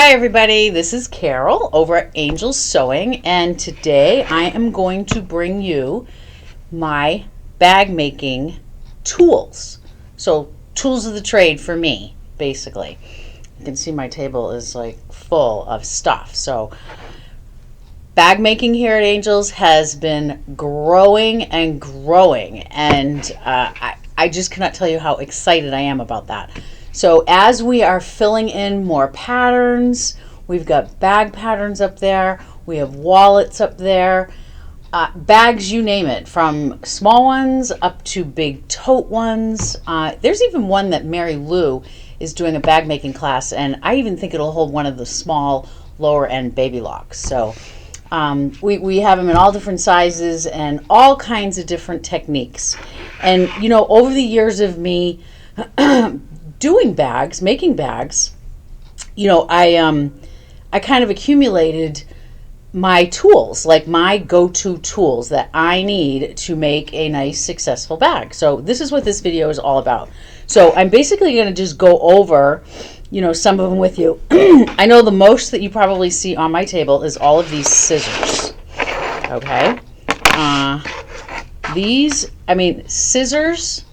Hi everybody, this is Carol over at Angels Sewing, and today I am going to bring you my bag making tools. So tools of the trade for me, basically. You can see my table is like full of stuff. So bag making here at Angels has been growing and growing, and I just cannot tell you how excited I am about that. So as we are filling in more patterns, we've got bag patterns up there, we have wallets up there, bags, you name it, from small ones up to big tote ones. There's even one that Mary Lou is doing a bag making class, and I even think it'll hold one of the small lower end baby locks. So we have them in all different sizes and all kinds of different techniques. And you know, over the years of me doing bags, making bags, you know, I kind of accumulated my tools, like my go-to tools that I need to make a nice successful bag. So this is what this video is all about. So I'm basically going to just go over, you know, some of them with you. I know the most that you probably see on my table is all of these scissors. Okay. Scissors.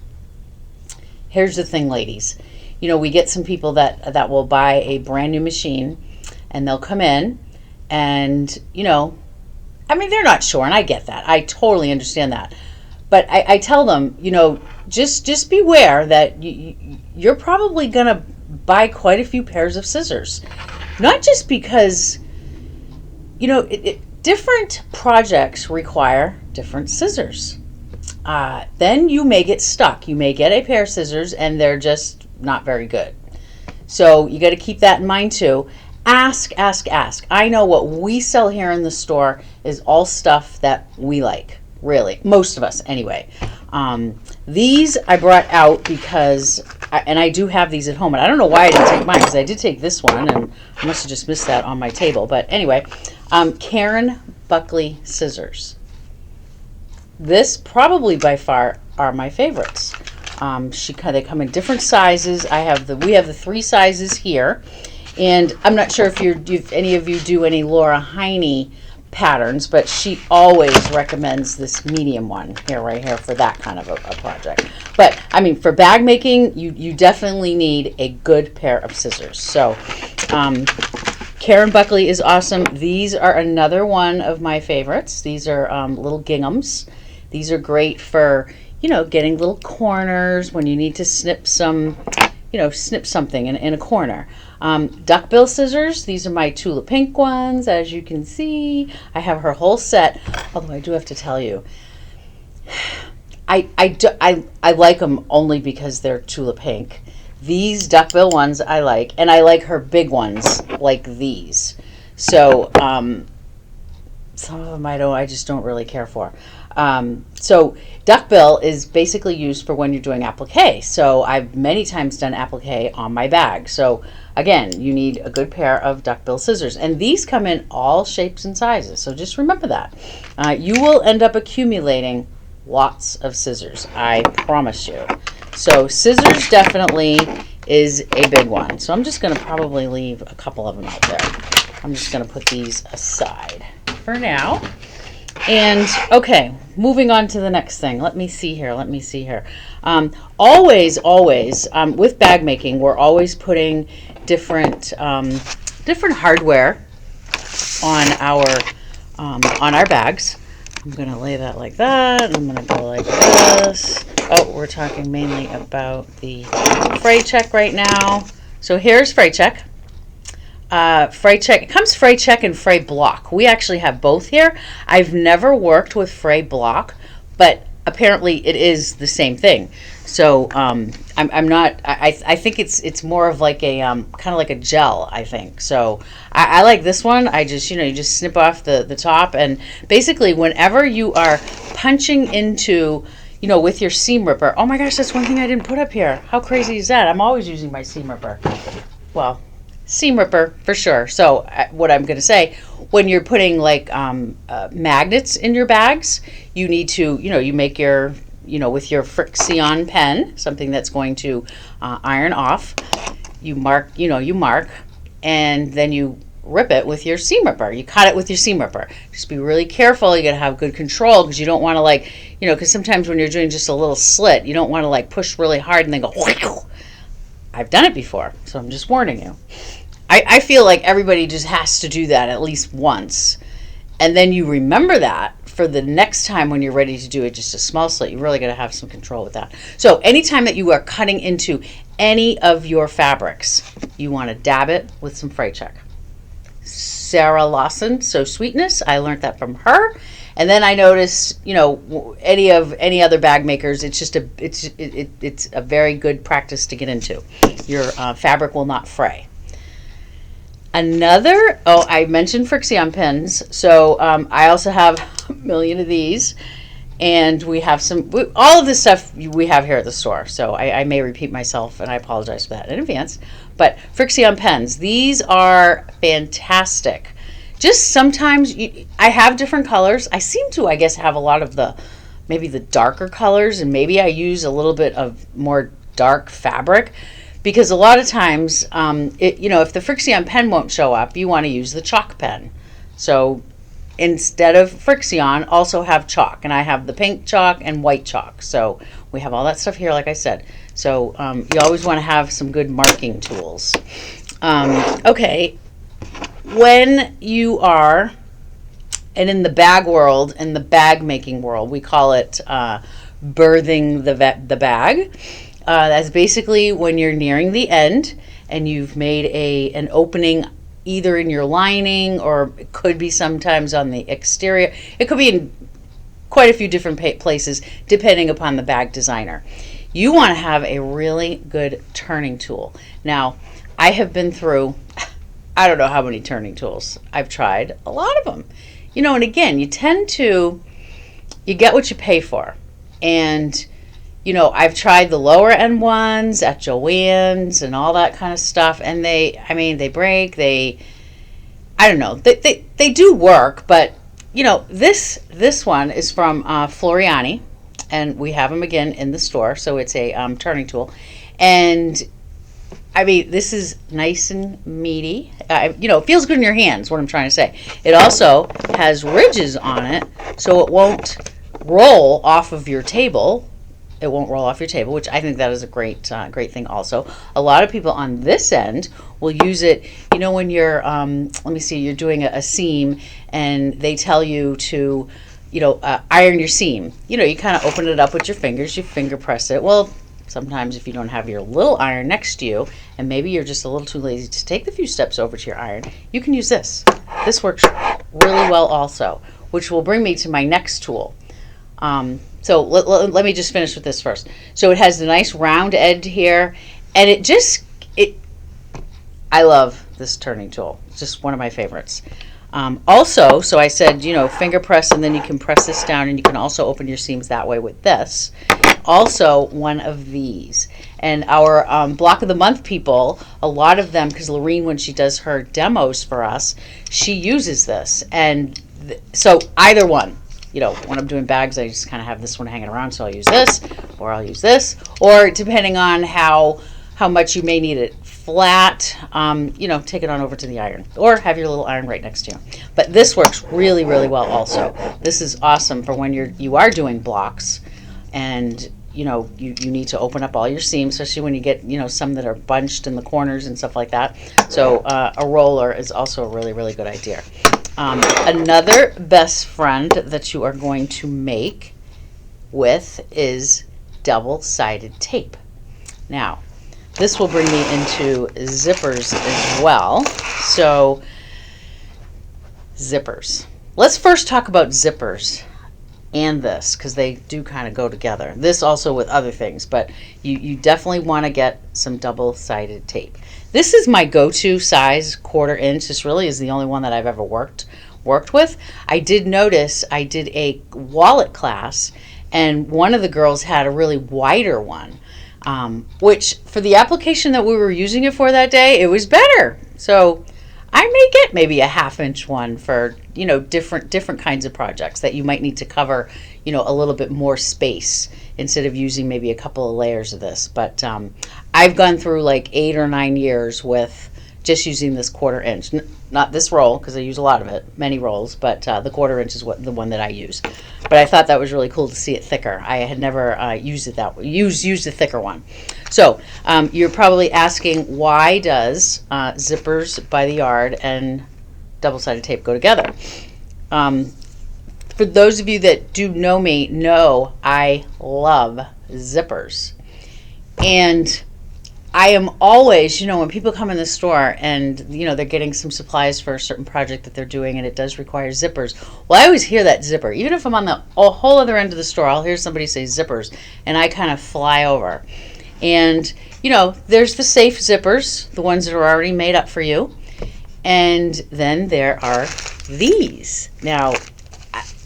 Here's the thing, ladies. You know, we get some people that will buy a brand new machine and they'll come in and, you know, I mean, they're not sure, and I get that. I totally understand that. But I tell them, you know, just beware that you're probably going to buy quite a few pairs of scissors. Not just because, you know, different projects require different scissors. Then you may get stuck. You may get a pair of scissors and they're just not very good. So you got to keep that in mind too. Ask. I know what we sell here in the store is all stuff that we like, really. Most of us anyway. These I brought out because, I do have these at home, and I don't know why I didn't take mine, because I did take this one, and I must have just missed that on my table. But anyway, Karen Buckley Scissors. This probably by far are my favorites. They come in different sizes. We have the 3 sizes here, and I'm not sure if any of you do any Laura Heine patterns, but she always recommends this medium one here, right here, for that kind of a project. But I mean, for bag making, you definitely need a good pair of scissors. So Karen Buckley is awesome. These are another one of my favorites. These are little ginghams. These are great for, you know, getting little corners when you need to snip some, you know, snip something in a corner. Duckbill Scissors. These are my Tula Pink ones, as you can see. I have her whole set, although I do have to tell you, I like them only because they're Tula Pink. These Duckbill ones I like, and I like her big ones like these. So some of them I just don't really care for. So duckbill is basically used for when you're doing applique. So I've many times done applique on my bag. So again, you need a good pair of duckbill scissors, and these come in all shapes and sizes. So just remember that. You will end up accumulating lots of scissors, I promise you. So scissors definitely is a big one. So I'm just going to probably leave a couple of them out there. I'm just going to put these aside for now. And okay, moving on to the next thing. Let me see here. Always, with bag making, we're always putting different hardware on our bags. I'm gonna lay that like that. I'm gonna go like this. Oh, we're talking mainly about the Fray Check right now. So here's Fray Check. Fray Check. It comes Fray Check and Fray Block. We actually have both here. I've never worked with Fray Block, but apparently it is the same thing. So I'm not. I think it's more of like a kind of like a gel, I think. So I like this one. I just, you know, you just snip off the top, and basically whenever you are punching into, you know, with your seam ripper. Oh my gosh, that's one thing I didn't put up here. How crazy is that? I'm always using my seam ripper. Well, seam ripper for sure. So what I'm going to say, when you're putting like magnets in your bags, you need to, you know, you make your, you know, with your Frexion pen, something that's going to iron off, you mark, and then you rip it with your seam ripper. You cut it with your seam ripper. Just be really careful. You got to have good control, because you don't want to, like, you know, because sometimes when you're doing just a little slit, you don't want to like push really hard and then go. I've done it before, so I'm just warning you. I feel like everybody just has to do that at least once, and then you remember that for the next time when you're ready to do it, just a small slit. You really got to have some control with that. So anytime that you are cutting into any of your fabrics, you want to dab it with some Fray Check. Sarah Lawson, So Sweetness, I learned that from her. And then I noticed, you know, any other bag makers, it's just it's a very good practice to get into. Your fabric will not fray. Another, I mentioned Frexion pins. So I also have a million of these, and we have all of this stuff we have here at the store. So I may repeat myself, and I apologize for that in advance. But Frexion pins, these are fantastic. Just sometimes I have different colors. I seem to, I guess, have a lot of maybe the darker colors, and maybe I use a little bit of more dark fabric, because a lot of times, you know, if the Frexion pen won't show up, you want to use the chalk pen. So instead of Frexion, also have chalk, and I have the pink chalk and white chalk. So we have all that stuff here, like I said. So you always want to have some good marking tools. Okay. When you are, and in the bag world, in the bag making world, we call it birthing the bag. That's basically when you're nearing the end and you've made an opening either in your lining, or it could be sometimes on the exterior. It could be in quite a few different places depending upon the bag designer. You want to have a really good turning tool. Now, I have been through, I don't know how many turning tools. I've tried a lot of them. You know, and again, you get what you pay for. And, you know, I've tried the lower end ones at Joann's and all that kind of stuff. And they break. I don't know. They do work, but, you know, this one is from Floriani. And we have them again in the store. So it's a turning tool. And I mean, this is nice and meaty. You know, it feels good in your hands, what I'm trying to say. It also has ridges on it, so it won't roll off of your table. It won't roll off your table, which I think that is a great thing also. A lot of people on this end will use it, you know, when you're, let me see, you're doing a seam and they tell you to, you know, iron your seam. You know, you kind of open it up with your fingers, you finger press it. Well, sometimes if you don't have your little iron next to you, and maybe you're just a little too lazy to take the few steps over to your iron, you can use this. This works really well also, which will bring me to my next tool. So let me just finish with this first. So it has a nice round edge here, and I love this turning tool. It's just one of my favorites. Also, so I said, you know, finger press, and then you can press this down, and you can also open your seams that way with this. Also, one of these. And our block of the month people, a lot of them, because Lorene, when she does her demos for us, she uses this. And so either one, you know, when I'm doing bags, I just kind of have this one hanging around, so I'll use this, or I'll use this, or depending on how much you may need it flat, you know, take it on over to the iron, or have your little iron right next to you. But this works really, really well also. This is awesome for when you are doing blocks, and you know, you need to open up all your seams, especially when you get, you know, some that are bunched in the corners and stuff like that. So a roller is also a really, really good idea. Another best friend that you are going to make with is double-sided tape. Now, this will bring me into zippers as well. So, zippers. Let's first talk about zippers and this, because they do kind of go together. This also with other things, but you definitely want to get some double-sided tape. This is my go-to size, 1/4 inch. This really is the only one that I've ever worked with. I did notice I did a wallet class, and one of the girls had a really wider one. Which for the application that we were using it for that day, it was better. So I may get maybe a 1/2 inch one for, you know, different kinds of projects that you might need to cover, you know, a little bit more space instead of using maybe a couple of layers of this. But I've gone through like 8 or 9 years with just using this 1/4 inch. Not this roll, because I use a lot of it, many rolls, but the 1/4 inch is the one that I use. But I thought that was really cool to see it thicker. I had never used it that way, used a thicker one. So you're probably asking, why does zippers by the yard and double-sided tape go together? For those of you that do know me, know I love zippers. And I am always, when people come in the store and, they're getting some supplies for a certain project that they're doing and it does require zippers. Well, I always hear that zipper. Even if I'm on the whole other end of the store, I'll hear somebody say zippers and I kind of fly over. And, there's the safe zippers, the ones that are already made up for you. And then there are these. Now,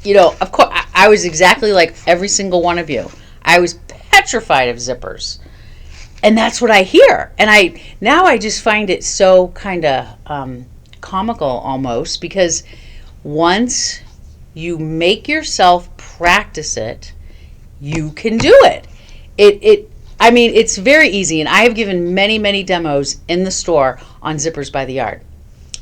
of course, I was exactly like every single one of you. I was petrified of zippers. And that's what I hear. And I just find it so kind of comical almost, because once you make yourself practice it, you can do it. It's very easy. And I have given many, many demos in the store on zippers by the yard.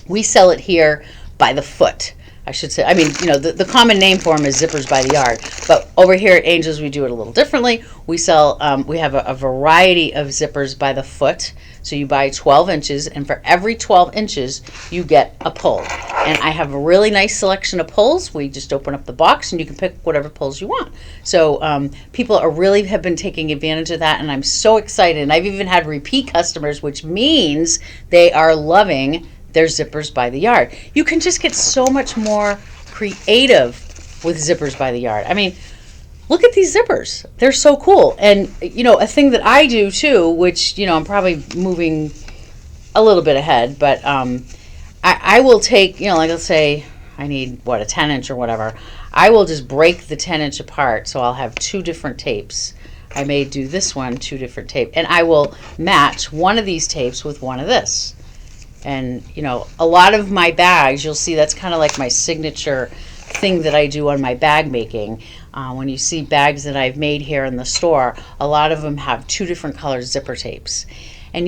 We sell it here by the foot, I should say. The common name for them is zippers by the yard, but over here at Angels we do it a little differently. We sell, we have a variety of zippers by the foot. So you buy 12 inches, and for every 12 inches you get a pull. And I have a really nice selection of pulls. We just open up the box and you can pick whatever pulls you want. So people have been taking advantage of that, and I'm so excited. And I've even had repeat customers, which means they are loving their zippers by the yard. You can just get so much more creative with zippers by the yard. Look at these zippers. They're so cool. And, a thing that I do too, which, I'm probably moving a little bit ahead, but I will take, like let's say I need, a 10 inch or whatever. I will just break the 10 inch apart. So I'll have 2 different tapes. I may do this one, 2 different tape, and I will match one of these tapes with one of this. And, a lot of my bags, you'll see that's kind of like my signature thing that I do on my bag making. When you see bags that I've made here in the store, a lot of them have 2 different color zipper tapes. And,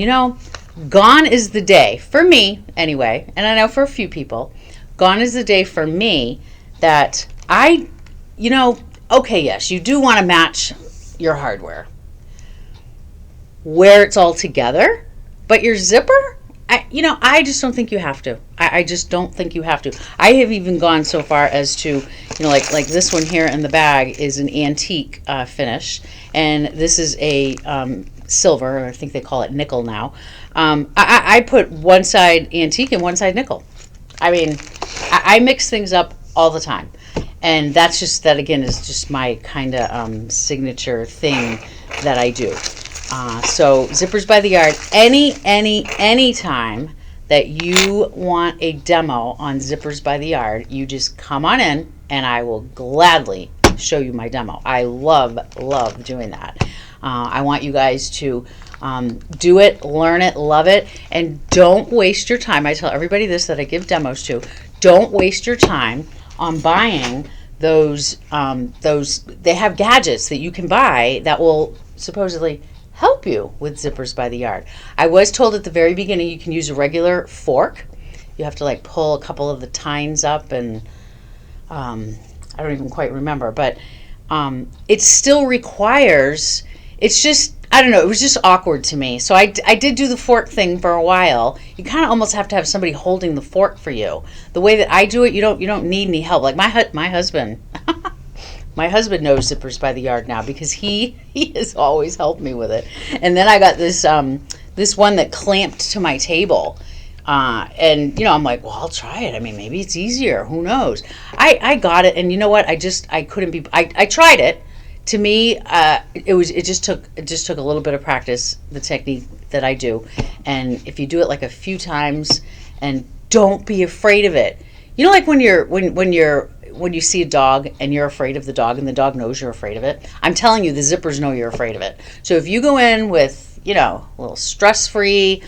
gone is the day, for me anyway, and I know for a few people, gone is the day for me that okay, yes, you do want to match your hardware where it's all together, but your zipper, I just don't think you have to. I just don't think you have to. I have even gone so far as to, like this one here in the bag is an antique finish, and this is a silver. I think they call it nickel now. I put one side antique and one side nickel. I mix things up all the time, and that again is just my kind of signature thing that I do. So zippers by the yard, any time that you want a demo on zippers by the yard, you just come on in and I will gladly show you my demo. I love doing that. I want you guys to do it, learn it, love it, and don't waste your time. I tell everybody this that I give demos to. Don't waste your time on buying those they have gadgets that you can buy that will supposedly help you with zippers by the yard. I was told at the very beginning you can use a regular fork. You have to pull a couple of the tines up, and I don't even quite remember, but it still requires, it's just, I don't know, it was just awkward to me. So I did do the fork thing for a while. You kind of almost have to have somebody holding the fork for you. The way that I do it, you don't need any help. Like my husband, my husband knows zippers by the yard now because he has always helped me with it. And then I got this this one that clamped to my table. And I'm like, well, I'll try it. Maybe it's easier. Who knows? I got it, and you know what? I couldn't be. I tried it. To me, it just took a little bit of practice, the technique that I do. And if you do it a few times, and don't be afraid of it. Like when you see a dog and you're afraid of the dog and the dog knows you're afraid of it. I'm telling you, the zippers know you're afraid of it. So if you go in with, a little stress-free,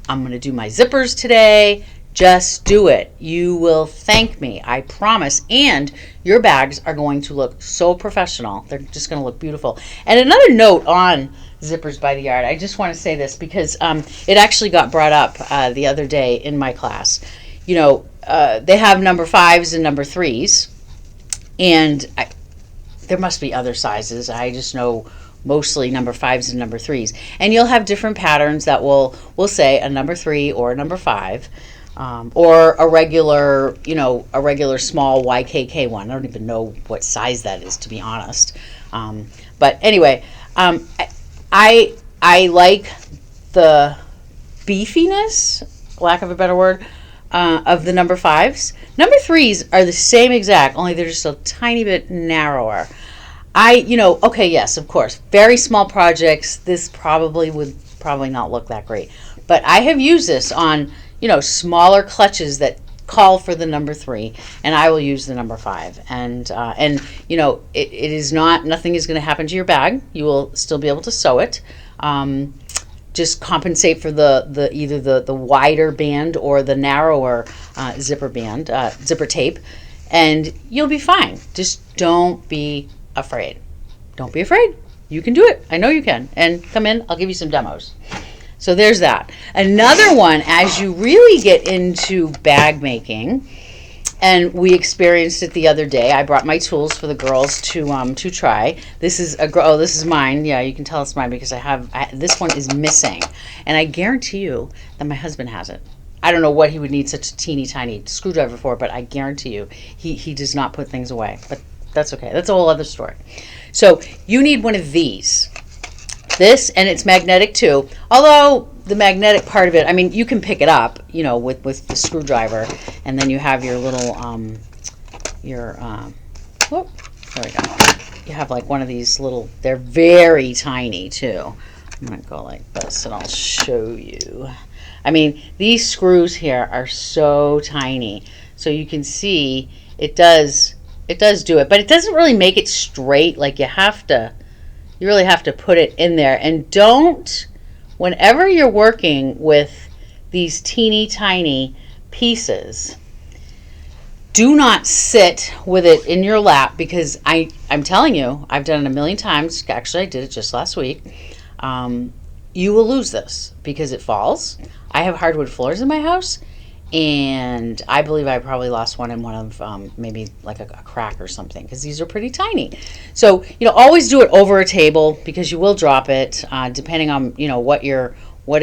I'm going to do my zippers today, Just do it. You will thank me, I promise. And your bags are going to look so professional. They're just going to look beautiful. And another note on zippers by the yard, I just want to say this because it actually got brought up the other day in my class. You know, they have number 5s and number 3s, and there must be other sizes. I just know mostly number 5s and number 3s. And you'll have different patterns that will say a number 3 or a number 5. Or a regular, you know, a regular small YKK one. I don't even know what size that is, to be honest. But anyway, I like the beefiness, lack of a better word, of the number 5s. Number 3s are the same exact, only they're just a tiny bit narrower. Okay, yes, of course, very small projects. This would not look that great, but I have used this on, you know, smaller clutches that call for the number 3, and I will use the number 5. And you know, it is not, nothing is going to happen to your bag. You will still be able to sew it. Just compensate for either the wider band or the narrower zipper tape, and you'll be fine. Just don't be afraid. Don't be afraid. You can do it. I know you can. And come in, I'll give you some demos. So there's that. Another one, as you really get into bag making, and we experienced it the other day. I brought my tools for the girls to try. This is this is mine. Yeah, you can tell it's mine because this one is missing, and I guarantee you that my husband has it. I don't know what he would need such a teeny tiny screwdriver for, but I guarantee you he does not put things away. But that's okay. That's a whole other story. So you need one of these. This, and it's magnetic too, although the magnetic part of it, I mean, you can pick it up, you know, with the screwdriver, and then you have your little there we go. You have like one of these little, they're very tiny too. I'm gonna go like this and I'll show you. I mean, these screws here are so tiny, so you can see it does do it, but it doesn't really make it straight. Like you really have to put it in there. And whenever you're working with these teeny tiny pieces, do not sit with it in your lap, because I'm telling you, I've done it a million times. Actually, I did it just last week. You will lose this because it falls. I have hardwood floors in my house, and I believe I probably lost one in one of maybe like a crack or something, because these are pretty tiny. So, you know, always do it over a table, because you will drop it depending on, you know, what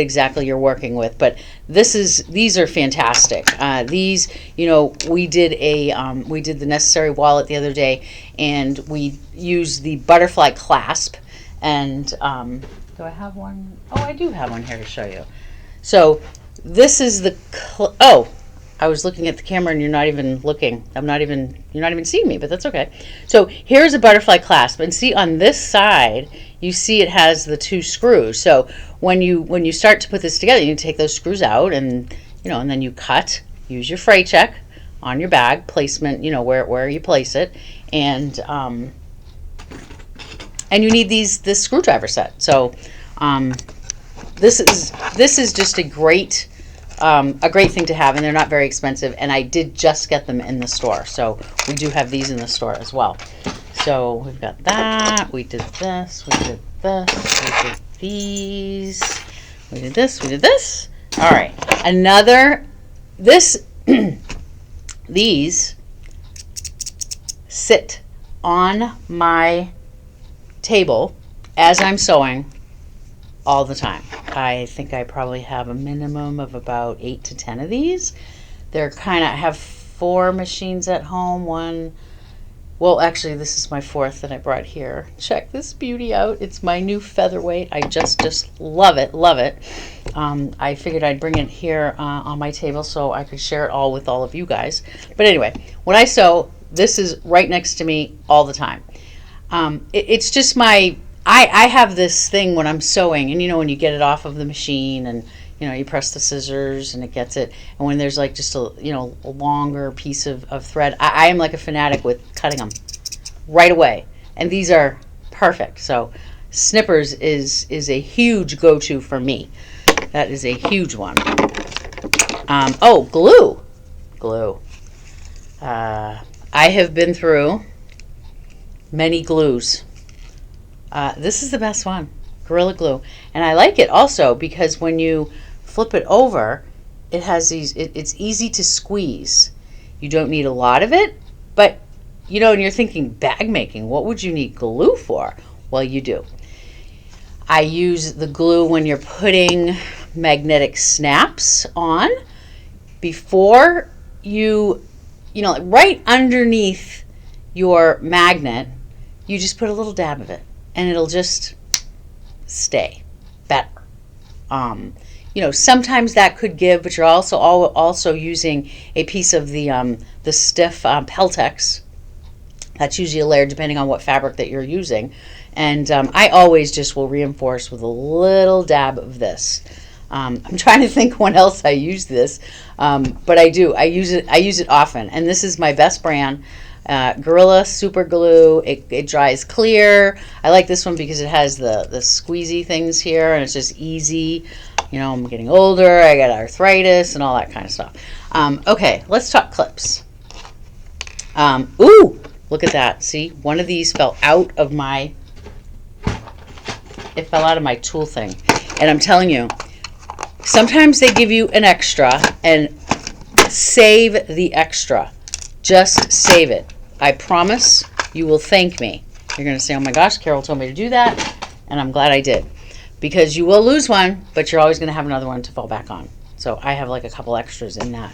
exactly you're working with. But these are fantastic. These, you know, we did the necessary wallet the other day, and we used the butterfly clasp. And do I have one? Oh, I do have one here to show you. So this is I was looking at the camera and you're not even looking. You're not even seeing me, but that's okay. So here's a butterfly clasp, and see on this side, you see it has the 2 screws. So when you start to put this together, you take those screws out, and you know, and then you use your Fray Check on your bag placement, you know, where you place it, and you need this screwdriver set. So this is just a great thing to have, and they're not very expensive, and I did just get them in the store, so we do have these in the store as well. So we've got that, we did this, we did this, we did these, we did this, we did this. All right, these sit on my table as I'm sewing all the time. I think I probably have a minimum of about 8 to 10 of these. I have 4 machines at home. Well, actually, this is my 4th that I brought here. Check this beauty out. It's my new featherweight. I just love it, love it. I figured I'd bring it here on my table so I could share it all with all of you guys. But anyway, when I sew, this is right next to me all the time. It's just I have this thing when I'm sewing, and you know, when you get it off of the machine, and you know, you press the scissors and it gets it, and when there's like just a longer piece of thread, I am like a fanatic with cutting them right away, and these are perfect. So snippers is a huge go-to for me. That is a huge one. Oh, glue. Glue. I have been through many glues. This is the best one, Gorilla Glue. And I like it also because when you flip it over, it has these, it's easy to squeeze. You don't need a lot of it, but you know, and you're thinking bag making, what would you need glue for? Well, you do. I use the glue when you're putting magnetic snaps on before you know, right underneath your magnet, you just put a little dab of it and it'll just stay better. You know, sometimes that could give, but you're also using a piece of the stiff Peltex. That's usually a layer depending on what fabric that you're using. And I always just will reinforce with a little dab of this. I'm trying to think when else I use this, but I do. I use it often, and this is my best brand, Gorilla Super Glue. It dries clear. I like this one because it has the squeezy things here, and it's just easy. You know, I'm getting older. I got arthritis and all that kind of stuff. Okay, let's talk clips. Ooh, look at that. See, one of these fell out of my. It fell out of my tool thing, and I'm telling you. Sometimes they give you an extra, and save the extra. Just save it. I promise you will thank me. You're going to say, oh my gosh, Carol told me to do that, and I'm glad I did. Because you will lose one, but you're always going to have another one to fall back on. So I have like a couple extras in that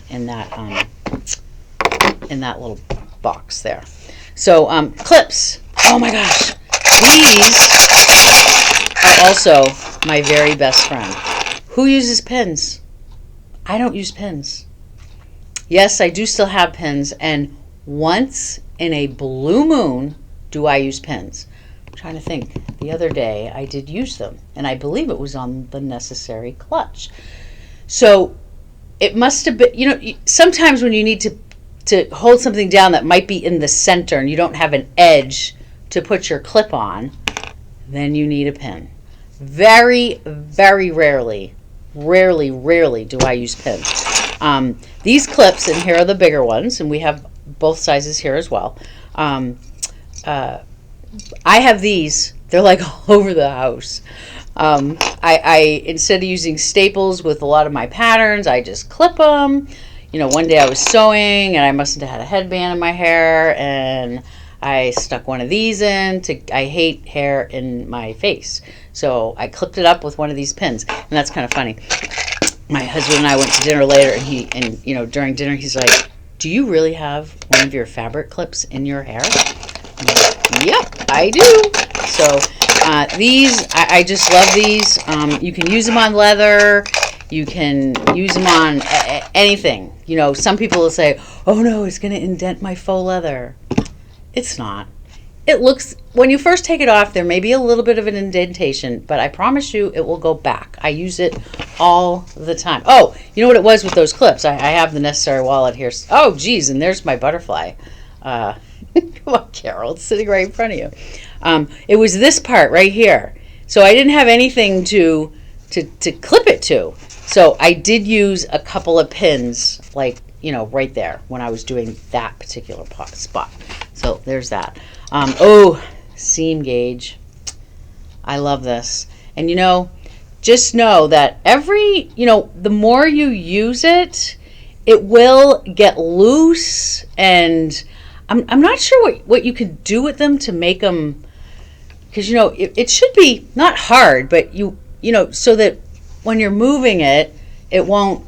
little box there. So clips. Oh my gosh. These are also my very best friend. Who uses pins? I don't use pins. Yes, I do still have pins, and once in a blue moon do I use pins. I'm trying to think. The other day I did use them, and I believe it was on the necessary clutch. So it must have been, you know, sometimes when you need to hold something down that might be in the center and you don't have an edge to put your clip on, then you need a pin. Very, very rarely do I use pins. These clips, and here are the bigger ones, and we have both sizes here as well. I have these. They're like all over the house. I instead of using staples with a lot of my patterns, I just clip them. You know, one day I was sewing, and I mustn't have had a headband in my hair, and I stuck one of these in. I hate hair in my face. So I clipped it up with one of these pins, and that's kind of funny. My husband and I went to dinner later, and you know, during dinner he's like, "Do you really have one of your fabric clips in your hair?" I'm like, yep, I do. So these, I just love these. You can use them on leather. You can use them on anything. You know, some people will say, "Oh no, it's going to indent my faux leather." It's not. It looks, when you first take it off, there may be a little bit of an indentation, but I promise you it will go back. I use it all the time. Oh, you know what it was with those clips? I have the necessary wallet here. Oh, geez, and there's my butterfly. Come on, Carol, it's sitting right in front of you. It was this part right here. So I didn't have anything to clip it to. So I did use a couple of pins, like, you know, right there when I was doing that particular spot. So there's that. Oh, seam gauge. I love this. And you know, just know that the more you use it, it will get loose. And I'm not sure what you can do with them to make them, because you know, it should be not hard, but you know, so that when you're moving it, it won't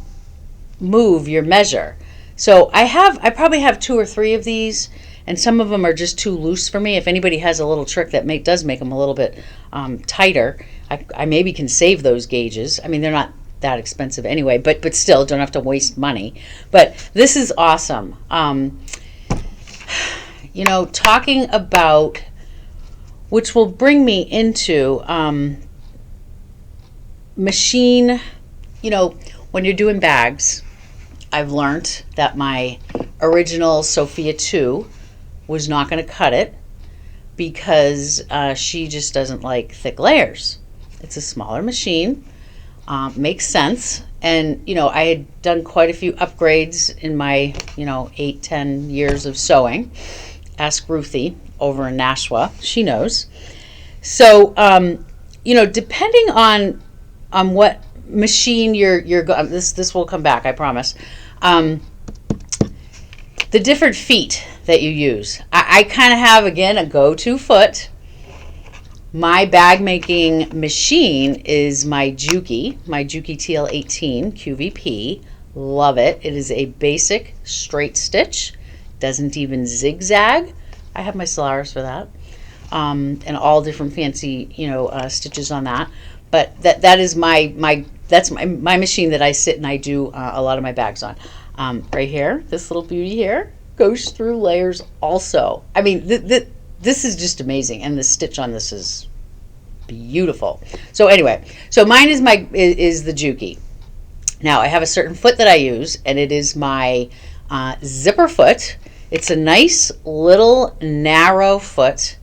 move your measure. So I probably have 2 or 3 of these, and some of them are just too loose for me. If anybody has a little trick that does make them a little bit tighter, I maybe can save those gauges. I mean, they're not that expensive anyway, but still, don't have to waste money. But this is awesome. You know, talking about, which will bring me into machine, you know, when you're doing bags, I've learned that my original Sophia 2 was not going to cut it because she just doesn't like thick layers. It's a smaller machine. makes sense. And, you know, I had done quite a few upgrades in my, you know, 8-10 years of sewing. Ask Ruthie over in Nashua. She knows. So, you know, depending on what machine this will come back, I promise. The different feet that you use. I kind of have, again, a go-to foot. My bag making machine is my Juki TL18 QVP. Love it. It is a basic straight stitch. Doesn't even zigzag. I have my Solaris for that. And all different fancy, you know, stitches on that. But that is my machine that I sit and I do a lot of my bags on. Right here, this little beauty here goes through layers also. I mean, this is just amazing, and the stitch on this is beautiful. So anyway, so mine is the Juki. Now I have a certain foot that I use, and it is my zipper foot. It's a nice little narrow foot.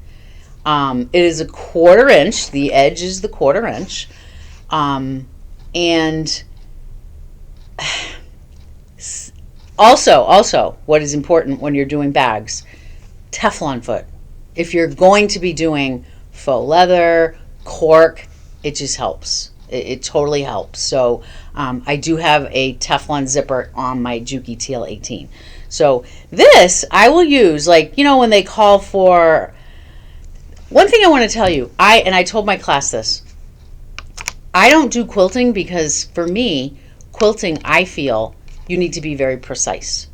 It is a 1/4 inch. The edge is the 1/4 inch, and also what is important when you're doing bags, Teflon foot. If you're going to be doing faux leather, cork, it just helps. It totally helps. So I do have a Teflon zipper on my Juki TL18. So this I will use, like, you know, when they call for, one thing I want to tell you, I told my class this, I don't do quilting because for me, quilting, I feel you need to be very precise.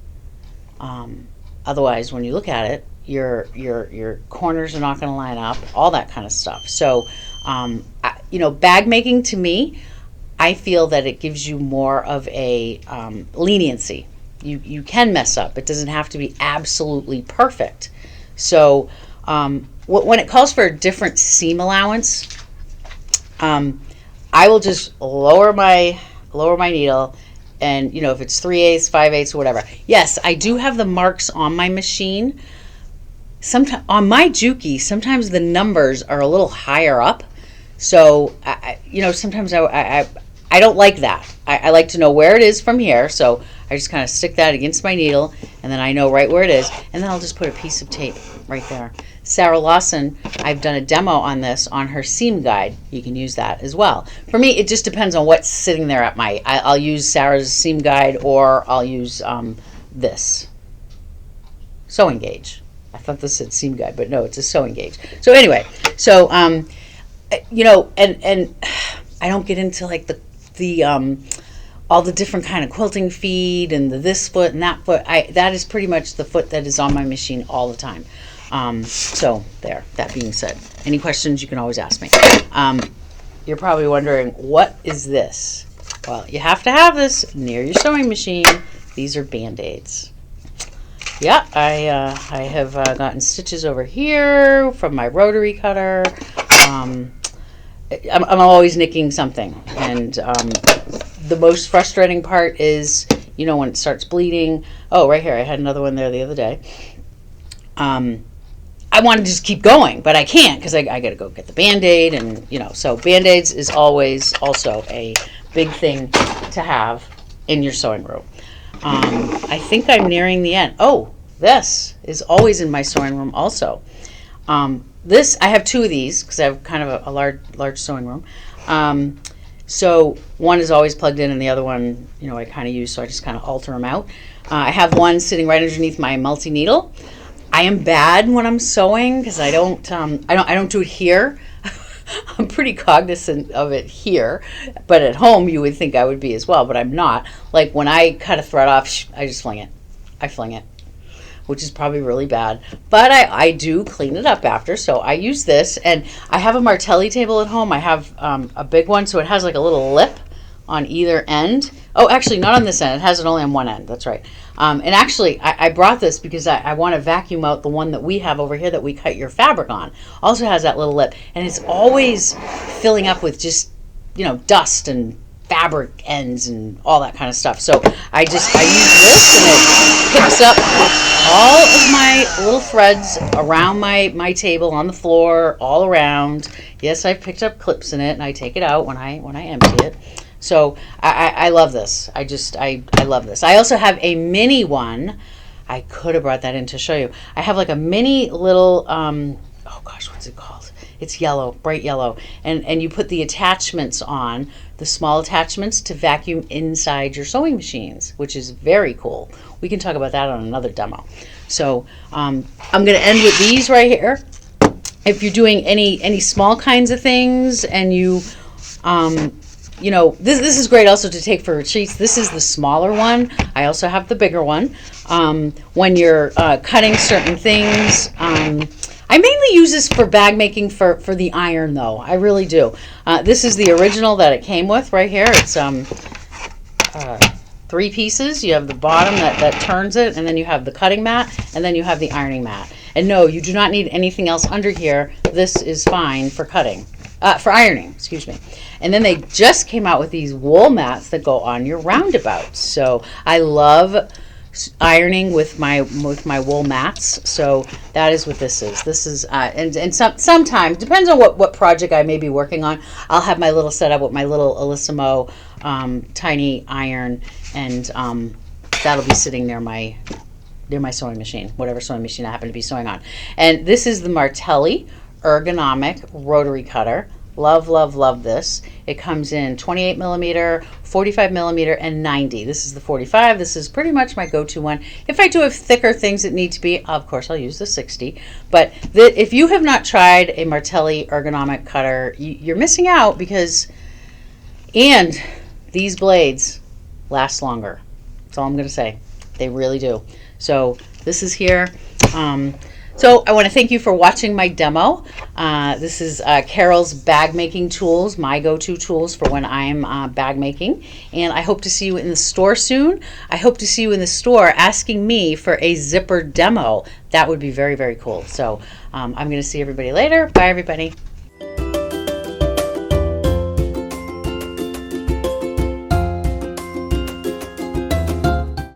Otherwise, when you look at it, your corners are not going to line up, all that kind of stuff. So, you know, bag making to me, I feel that it gives you more of a leniency. You can mess up. It doesn't have to be absolutely perfect. So, when it calls for a different seam allowance, I will just lower my needle, and, you know, if it's 3/8, 5/8, or whatever. Yes, I do have the marks on my machine. Sometimes on my Juki, sometimes the numbers are a little higher up. So, you know, sometimes I don't like that. I like to know where it is from here. So I just kind of stick that against my needle, and then I know right where it is. And then I'll just put a piece of tape right there. Sarah Lawson, I've done a demo on this on her seam guide. You can use that as well. For me, it just depends on what's sitting there at I'll use Sarah's seam guide, or I'll use this sewing gauge. I thought this said seam guide, but no, it's a sewing gauge. So anyway, so you know, and I don't get into like the all the different kind of quilting feed and this foot and that foot. That is pretty much the foot that is on my machine all the time. So there, that being said, any questions you can always ask me. You're probably wondering, what is this? Well, you have to have this near your sewing machine. These are Band-Aids. Yeah, I have gotten stitches over here from my rotary cutter. I'm always nicking something, and the most frustrating part is, you know, when it starts bleeding. Oh, right here, I had another one there the other day. I want to just keep going, but I can't because I got to go get the Band-Aid, and, you know, so Band-Aids is always also a big thing to have in your sewing room. I think I'm nearing the end. Oh, this is always in my sewing room also. This, I have two of these because I have kind of a large sewing room. So one is always plugged in, and the other one, you know, I kind of use, so I just kind of alter them out. I have one sitting right underneath my multi-needle. I am bad when I'm sewing because I don't do it here. I'm pretty cognizant of it here, but at home you would think I would be as well, but I'm not. Like when I cut a thread off, I just fling it. I fling it, which is probably really bad, but I do clean it up after. So I use this, and I have a Martelli table at home. I have a big one, so it has like a little lip on either end. Oh, actually not on this end. It has it only on one end. That's right. And actually, I brought this because I want to vacuum out the one that we have over here that we cut your fabric on. Also has that little lip, and it's always filling up with just, you know, dust and fabric ends and all that kind of stuff. So I use this, and it picks up all of my little threads around my table, on the floor, all around. Yes, I've picked up clips in it, and I take it out when I empty it. So I love this. I love this. I also have a mini one. I could have brought that in to show you. I have like a mini little, oh gosh, what's it called? It's yellow, bright yellow. And you put the attachments on, the small attachments to vacuum inside your sewing machines, which is very cool. We can talk about that on another demo. So I'm going to end with these right here. If you're doing any small kinds of things and you know, this is great also to take for retreats. This is the smaller one. I also have the bigger one. When you're cutting certain things, I mainly use this for bag making for the iron though. I really do. This is the original that it came with right here. It's 3 pieces. You have the bottom that turns it, and then you have the cutting mat, and then you have the ironing mat. And no, you do not need anything else under here. This is fine for cutting. For ironing, excuse me. And then they just came out with these wool mats that go on your roundabouts. So I love ironing with my wool mats. So that is what this is. This is and sometimes, depends on what project I may be working on, I'll have my little setup with my little Elissimo tiny iron, and that'll be sitting near my sewing machine, whatever sewing machine I happen to be sewing on. And this is the Martelli Ergonomic Rotary Cutter. Love, love, love this. It comes in 28 millimeter, 45 millimeter, and 90. This is the 45. This is pretty much my go-to one. If I do have thicker things that need to be, of course, I'll use the 60. But if you have not tried a Martelli Ergonomic Cutter, you're missing out, because, and these blades last longer. That's all I'm going to say. They really do. So this is here. So I want to thank you for watching my demo. This is Carol's bag making tools, my go-to tools for when I'm bag making. And I hope to see you in the store soon. I hope to see you in the store asking me for a zipper demo. That would be very, very cool. So I'm going to see everybody later. Bye, everybody.